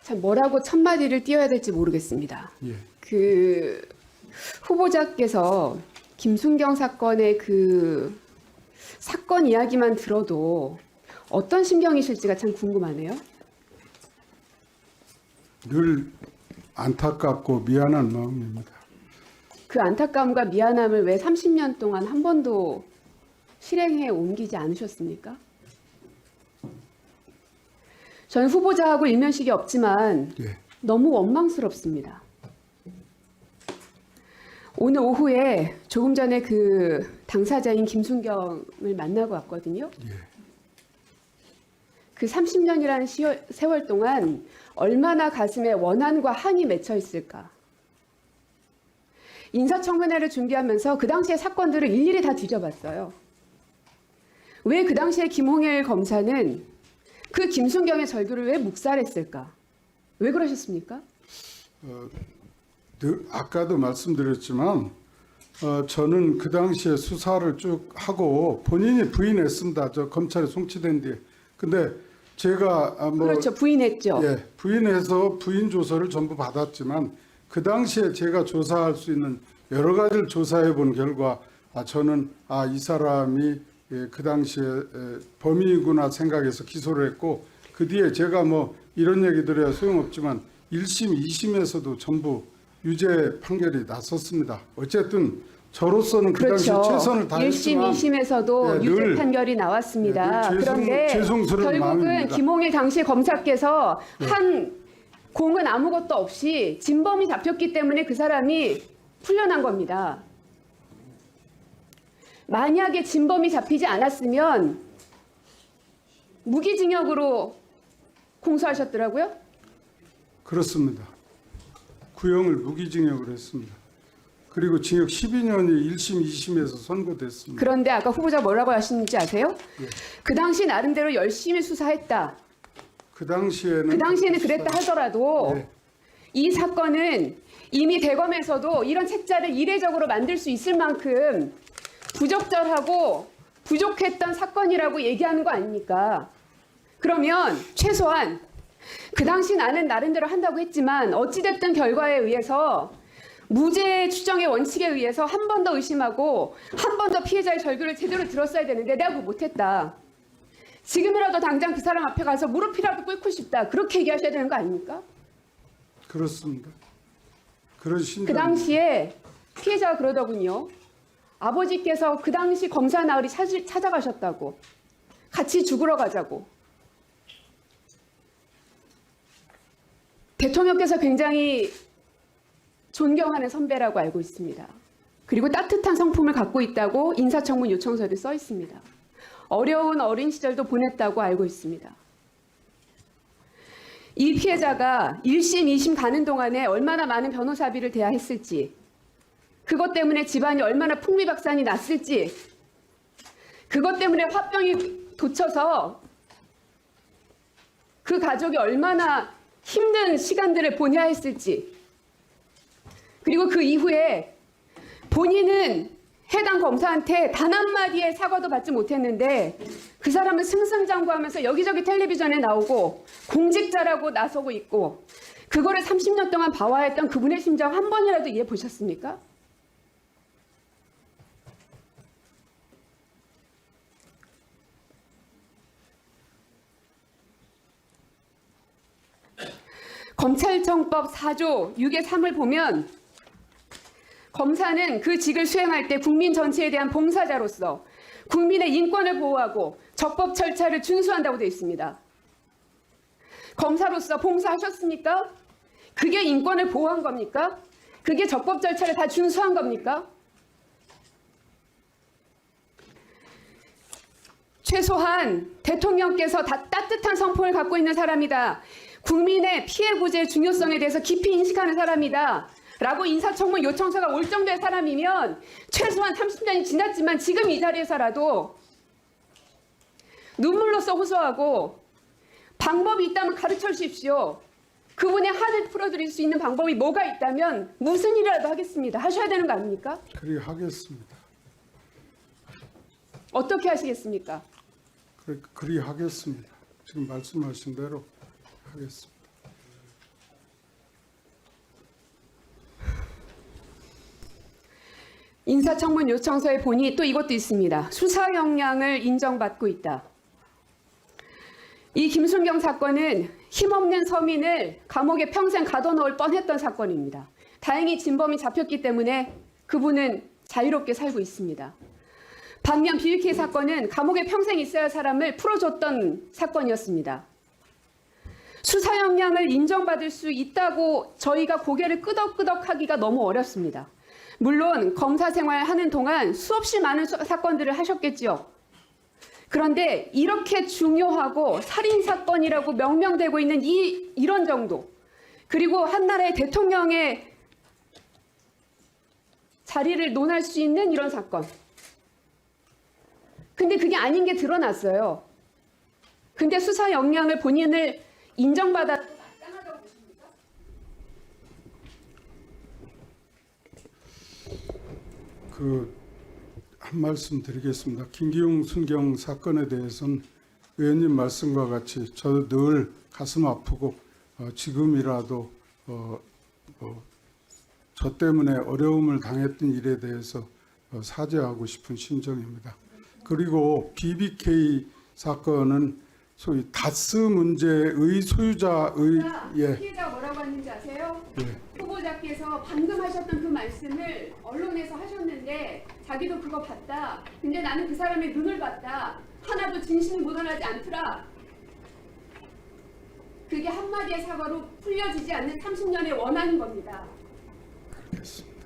참 뭐라고 첫 마디를 띄워야 될지 모르겠습니다. 예. 그 후보자께서 김순경 사건의 그 사건 이야기만 들어도 어떤 심경이실지가 참 궁금하네요. 늘 안타깝고 미안한 마음입니다. 그 안타까움과 미안함을 왜 30년 동안 한 번도 실행해 옮기지 않으셨습니까? 저는 후보자하고 일면식이 없지만 예. 너무 원망스럽습니다. 오늘 오후에 조금 전에 그 당사자인 김순경을 만나고 왔거든요. 예. 그 30년이라는 세월 동안 얼마나 가슴에 원한과 한이 맺혀 있을까. 인사청문회를 준비하면서 그 당시의 사건들을 일일이 다 뒤져봤어요. 왜 그 당시에 김홍일 검사는 그 김순경의 절규를 왜 묵살했을까? 왜 그러셨습니까? 아까도 말씀드렸지만 저는 그 당시에 수사를 쭉 하고 본인이 부인했습니다. 저 검찰에 송치된 뒤에. 근데 제가 그렇죠. 부인했죠. 예, 부인해서 부인 조서를 전부 받았지만 그 당시에 제가 조사할 수 있는 여러 가지를 조사해 본 결과 저는 이 사람이 그 당시에 범인이구나 생각해서 기소를 했고 그 뒤에 제가 뭐 이런 얘기 드려야 소용없지만 1심, 2심에서도 전부 유죄 판결이 났었습니다. 어쨌든 저로서는 그 당시에 그렇죠. 최선을 다했지만 1심, 2심에서도 예, 유죄 늘, 판결이 나왔습니다. 늘 그런데 죄송스러운 결국은 마음입니다. 김홍일 당시 검사께서 한 공은 아무것도 없이 진범이 잡혔기 때문에 그 사람이 풀려난 겁니다. 만약에 진범이 잡히지 않았으면 무기징역으로 공소하셨더라고요. 그렇습니다. 구형을 무기징역으로 했습니다. 그리고 징역 12년이 1심, 2심에서 선고됐습니다. 그런데 아까 후보자 뭐라고 하시는지 아세요? 예. 그 당시 나름대로 열심히 수사했다. 그 당시에는 그랬다 하더라도 네. 이 사건은 이미 대검에서도 이런 책자를 이례적으로 만들 수 있을 만큼 부적절하고 부족했던 사건이라고 얘기하는 거 아닙니까? 그러면 최소한 그 당시 나는 나름대로 한다고 했지만 어찌됐든 결과에 의해서 무죄 추정의 원칙에 의해서 한 번 더 의심하고 한 번 더 피해자의 절규를 제대로 들었어야 되는데 내가 그거 못했다. 지금이라도 당장 그 사람 앞에 가서 무릎이라도 꿇고 싶다. 그렇게 얘기하셔야 되는 거 아닙니까? 그렇습니다. 그런 그 당시에 피해자가 그러더군요. 아버지께서 그 당시 검사 나으리 찾아가셨다고. 같이 죽으러 가자고. 대통령께서 굉장히 존경하는 선배라고 알고 있습니다. 그리고 따뜻한 성품을 갖고 있다고 인사청문 요청서에 써 있습니다. 어려운 어린 시절도 보냈다고 알고 있습니다. 이 피해자가 1심, 2심 가는 동안에 얼마나 많은 변호사비를 대야했을지, 그것 때문에 집안이 얼마나 풍비박산이 났을지, 그것 때문에 화병이 돋쳐서 그 가족이 얼마나 힘든 시간들을 보내야 했을지, 그리고 그 이후에 본인은 해당 검사한테 단 한마디의 사과도 받지 못했는데 그 사람은 승승장구하면서 여기저기 텔레비전에 나오고 공직자라고 나서고 있고 그거를 30년 동안 봐와했던 그분의 심정 한 번이라도 이해해 보셨습니까? 검찰청법 4조 6의 3을 보면 검사는 그 직을 수행할 때 국민 전체에 대한 봉사자로서 국민의 인권을 보호하고 적법 절차를 준수한다고 되어 있습니다. 검사로서 봉사하셨습니까? 그게 인권을 보호한 겁니까? 그게 적법 절차를 다 준수한 겁니까? 최소한 대통령께서 다 따뜻한 성품을 갖고 있는 사람이다. 국민의 피해 구제의 중요성에 대해서 깊이 인식하는 사람이다. 라고 인사청문 요청서가 올 정도의 사람이면 최소한 30년이 지났지만 지금 이 자리에서라도 눈물로써 호소하고 방법이 있다면 가르쳐 주십시오. 그분의 한을 풀어드릴 수 있는 방법이 뭐가 있다면 무슨 일이라도 하겠습니다. 하셔야 되는 거 아닙니까? 그리 하겠습니다. 어떻게 하시겠습니까? 그리 하겠습니다. 지금 말씀하신 대로 하겠습니다. 인사청문 요청서에 보니 또 이것도 있습니다. 수사 역량을 인정받고 있다. 이 김순경 사건은 힘없는 서민을 감옥에 평생 가둬놓을 뻔했던 사건입니다. 다행히 진범이 잡혔기 때문에 그분은 자유롭게 살고 있습니다. 반면 BBK 사건은 감옥에 평생 있어야 할 사람을 풀어줬던 사건이었습니다. 수사 역량을 인정받을 수 있다고 저희가 고개를 끄덕끄덕하기가 너무 어렵습니다. 물론 검사 생활하는 동안 수없이 많은 사건들을 하셨겠지요. 그런데 이렇게 중요하고 살인사건이라고 명명되고 있는 이런 정도, 그리고 한 나라의 대통령의 자리를 논할 수 있는 이런 사건. 근데 그게 아닌 게 드러났어요. 근데 수사 역량을 본인을 인정받아 마땅하다고 보십니까? 한 말씀 드리겠습니다. 김기용 순경 사건에 대해서는 의원님 말씀과 같이 저도 늘 가슴 아프고 지금이라도 저 때문에 어려움을 당했던 일에 대해서 사죄하고 싶은 심정입니다. 그리고 BBK 사건은 소위 다스 문제의 소유자의 피해자가 뭐라고 했는지 아세요? 예. 후보자께서 방금 하셨던 그 말씀을 언론에서 하셨는데 자기도 그거 봤다. 근데 나는 그 사람의 눈을 봤다. 하나도 진심이 묻어나지 않더라. 그게 한마디의 사과로 풀려지지 않는 30년의 원한인 겁니다. 알겠습니다.